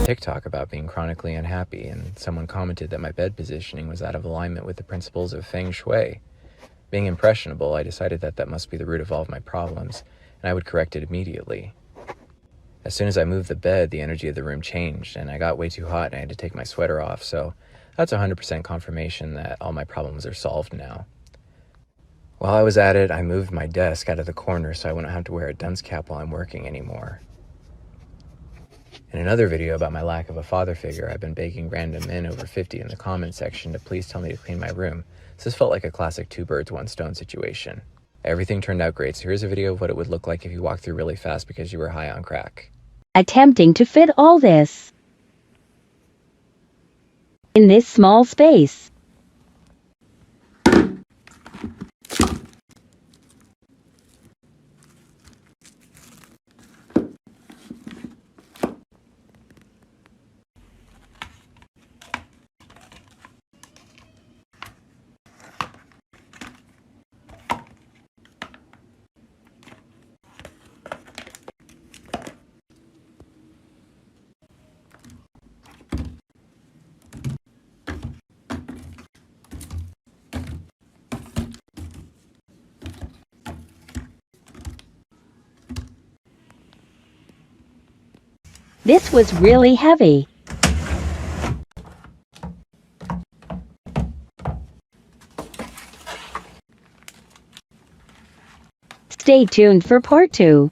TikTok about being chronically unhappy, and someone commented that my bed positioning was out of alignment with the principles of feng shui. Being impressionable, I decided that that must be the root of all of my problems, and I would correct it immediately. As soon as I moved the bed, the energy of the room changed, and I got way too hot and I had to take my sweater off, so that's 100% confirmation that all my problems are solved now. While I was at it, I moved my desk out of the corner so I wouldn't have to wear a dunce cap while I'm working anymore. In another video about my lack of a father figure, I've been begging random men over 50 in the comments section to please tell me to clean my room, so this felt like a classic two birds, one stone situation. Everything turned out great, so here's a video of what it would look like if you walked through really fast because you were high on crack. Attempting to fit all this in this small space. This was really heavy. Stay tuned for part 2.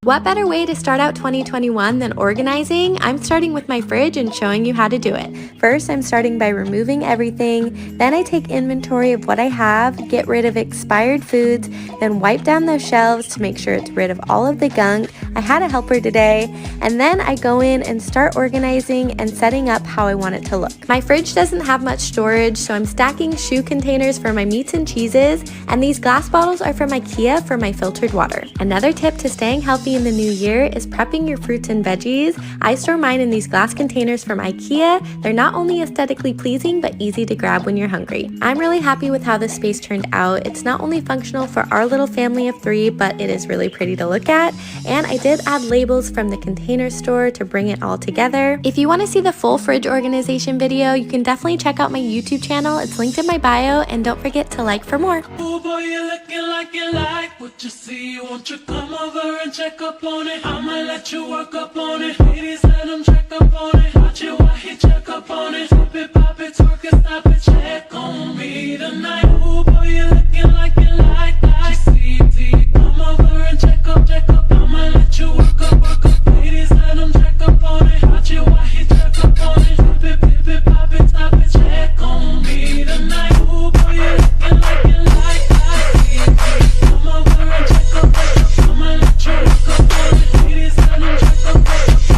What better way to start out 2021 than organizing? I'm starting with my fridge and showing you how to do it. First, I'm starting by removing everything. Then I take inventory of what I have, get rid of expired foods, then wipe down those shelves to make sure it's rid of all of the gunk. I had a helper today. And then I go in and start organizing and setting up how I want it to look. My fridge doesn't have much storage, so I'm stacking shoe containers for my meats and cheeses, and these glass bottles are from IKEA for my filtered water. Another tip to staying healthy in the new year is prepping your fruits and veggies. I store mine in these glass containers from IKEA. They're not only aesthetically pleasing, but easy to grab when you're hungry. I'm really happy with how this space turned out. It's not only functional for our little family of 3, but it is really pretty to look at. And I did add labels from the container store to bring it all together. If you want to see the full fridge organization video, you can definitely check out my YouTube channel. It's linked in my bio, and don't forget to like for more. Oh boy, you're looking like you like what you see. Won't you come over and check up on it? I'ma let you work up on it. Ladies, let them check up on it. Watch it while he check up on it. Flip it, pop it, twerk it, stop it, check on me tonight. Oh boy, you're looking like you like that. GCT, come over and check up, I'ma let you work up. Ladies, let them check up on it. Watch it while he check up on it. Flip it, pop it, stop it, check on me tonight. Oh boy, you're looking like you like that. GCT, come over and check up, I'ma let you work up on it. Ladies, let them check up,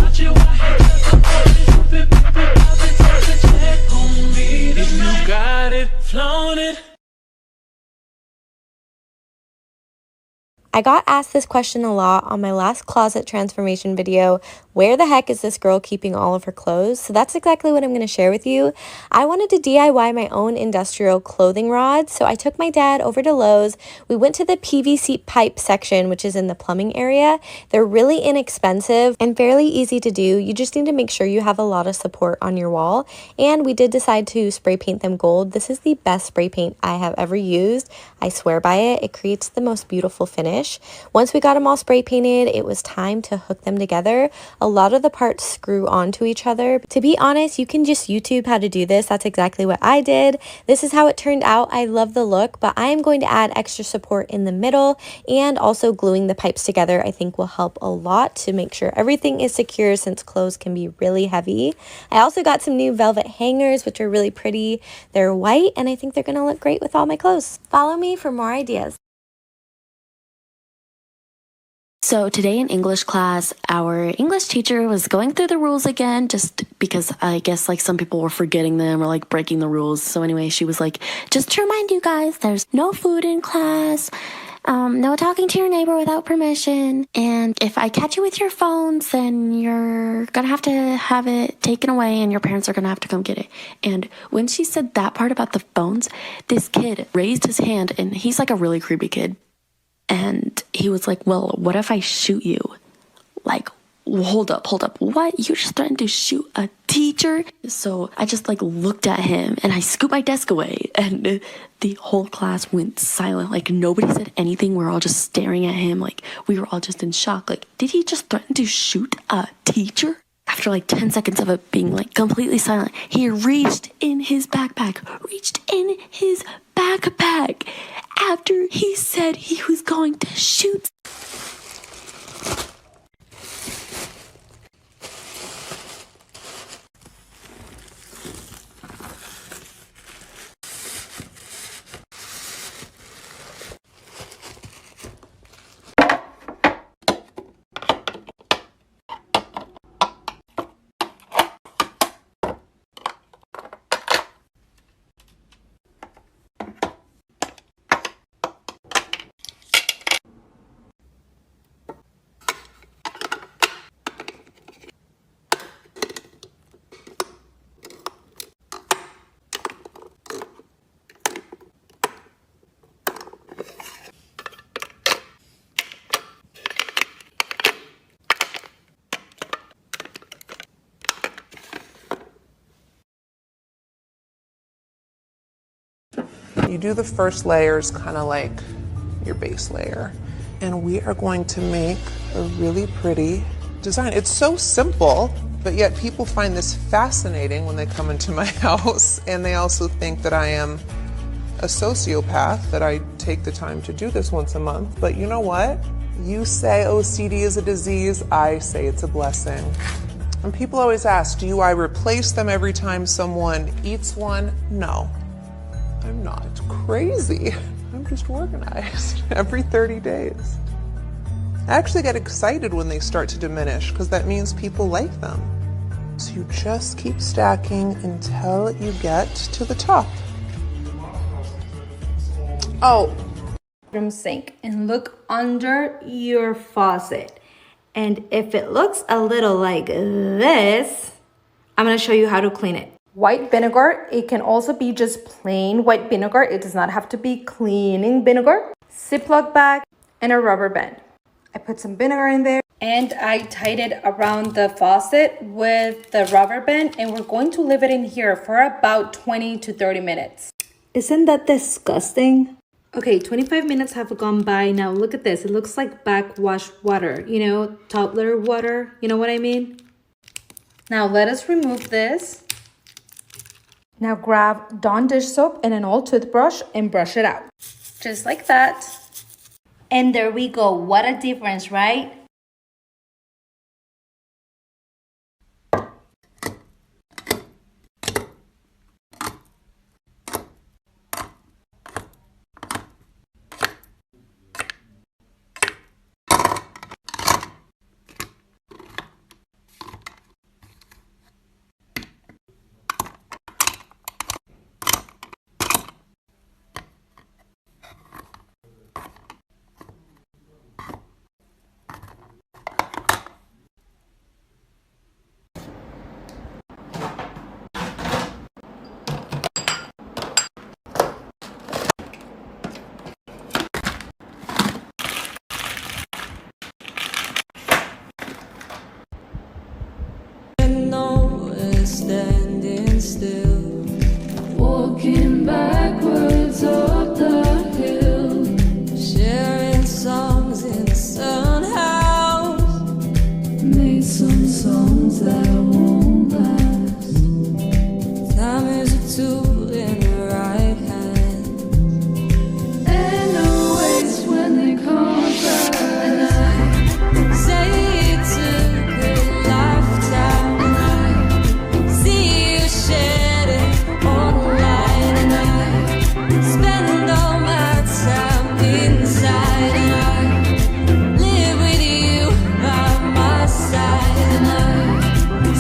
watch it while he check up on it. Flip it, pop it, stop it, check on me tonight. If you got it, flaunt it. I got asked this question a lot on my last closet transformation video. Where the heck is this girl keeping all of her clothes? So that's exactly what I'm going to share with you. I wanted to DIY my own industrial clothing rod, so I took my dad over to Lowe's. We went to the PVC pipe section, which is in the plumbing area. They're really inexpensive and fairly easy to do. You just need to make sure you have a lot of support on your wall. And we did decide to spray paint them gold. This is the best spray paint I have ever used. I swear by it. It creates the most beautiful finish. Once we got them all spray painted, it was time to hook them together. A lot of the parts screw onto each other. To be honest, you can just YouTube how to do this. That's exactly what I did. This is how it turned out. I love the look, but I am going to add extra support in the middle, and also gluing the pipes together I think will help a lot to make sure everything is secure, since clothes can be really heavy. I also got some new velvet hangers, which are really pretty. They're white, and I think they're going to look great with all my clothes. Follow me for more ideas. So today in English class, our English teacher was going through the rules again, just because I guess like some people were forgetting them or like breaking the rules. So anyway, she was like, just to remind you guys, there's no food in class, no talking to your neighbor without permission, and if I catch you with your phones, then you're gonna have it taken away and your parents are gonna have to come get it. And when she said that part about the phones, this kid raised his hand, and he's like a really creepy kid. And he was like, well, what if I shoot you? Like, hold up, what? You just threatened to shoot a teacher? So I just like looked at him and I scooped my desk away, and the whole class went silent. Like nobody said anything. We're all just staring at him. Like we were all just in shock. Like, did he just threaten to shoot a teacher? After like 10 seconds of it being like completely silent, he reached in his backpack after he said he was going to shoot. You do the first layers kind of like your base layer, and we are going to make a really pretty design. It's so simple, but yet people find this fascinating when they come into my house, and they also think that I am a sociopath, that I take the time to do this once a month. But you know what? You say OCD is a disease, I say it's a blessing. And people always ask, do I replace them every time someone eats one? No. I'm not crazy. I'm just organized every 30 days. I actually get excited when they start to diminish because that means people like them. So you just keep stacking until you get to the top. Oh. Bathroom sink and look under your faucet. And if it looks a little like this, I'm going to show you how to clean it. White vinegar, it can also be just plain white vinegar. It does not have to be cleaning vinegar. Ziploc bag and a rubber band. I put some vinegar in there and I tied it around the faucet with the rubber band, and we're going to leave it in here for about 20 to 30 minutes. Isn't that disgusting? Okay, 25 minutes have gone by. Now look at this. It looks like backwash water, you know, toddler water. You know what I mean? Now let us remove this. Now grab Dawn dish soap and an old toothbrush and brush it out. Just like that. And there we go. What a difference, right? Standing still, walking backwards up the hill, sharing songs in the sun house, made some songs that won't last. Time is a tool in the right hand, and no waste when they come back. And I say it took a lifetime, and I see you shed it online, and I spend all my time inside, and I live with you by my side, and I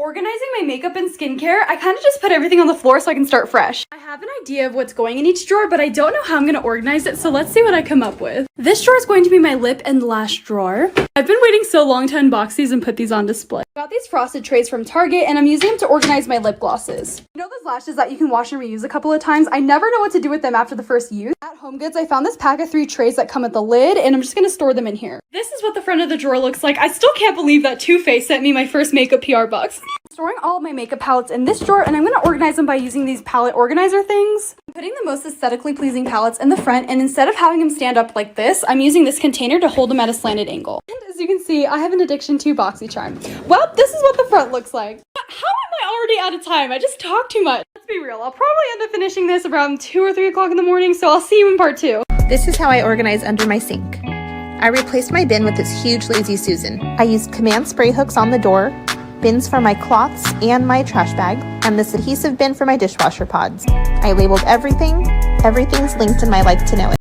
Organizing my makeup and skincare, I kind of just put everything on the floor so I can start fresh. I have an idea of what's going in each drawer, but I don't know how I'm going to organize it, so let's see what I come up with. This drawer is going to be my lip and lash drawer. I've been waiting so long to unbox these and put these on display. I got these frosted trays from Target, and I'm using them to organize my lip glosses. You know those lashes that you can wash and reuse a couple of times? I never know what to do with them after the first use. At HomeGoods, I found this pack of 3 trays that come with the lid, and I'm just going to store them in here. This is what the front of the drawer looks like. I still can't believe that Too Faced sent me my first makeup PR box. I'm storing all of my makeup palettes in this drawer, and I'm going to organize them by using these palette organizer things. I'm putting the most aesthetically pleasing palettes in the front, and instead of having them stand up like this, I'm using this container to hold them at a slanted angle. And as you can see, I have an addiction to BoxyCharm. Well, this is what the front looks like. How am I already out of time? I just talk too much. Let's be real, I'll probably end up finishing this around 2 or 3 o'clock in the morning, so I'll see you in part 2. This is how I organize under my sink. I replaced my bin with this huge Lazy Susan. I used command spray hooks on the door, bins for my cloths and my trash bag, and this adhesive bin for my dishwasher pods. I labeled everything. Everything's linked in my Like to Know It.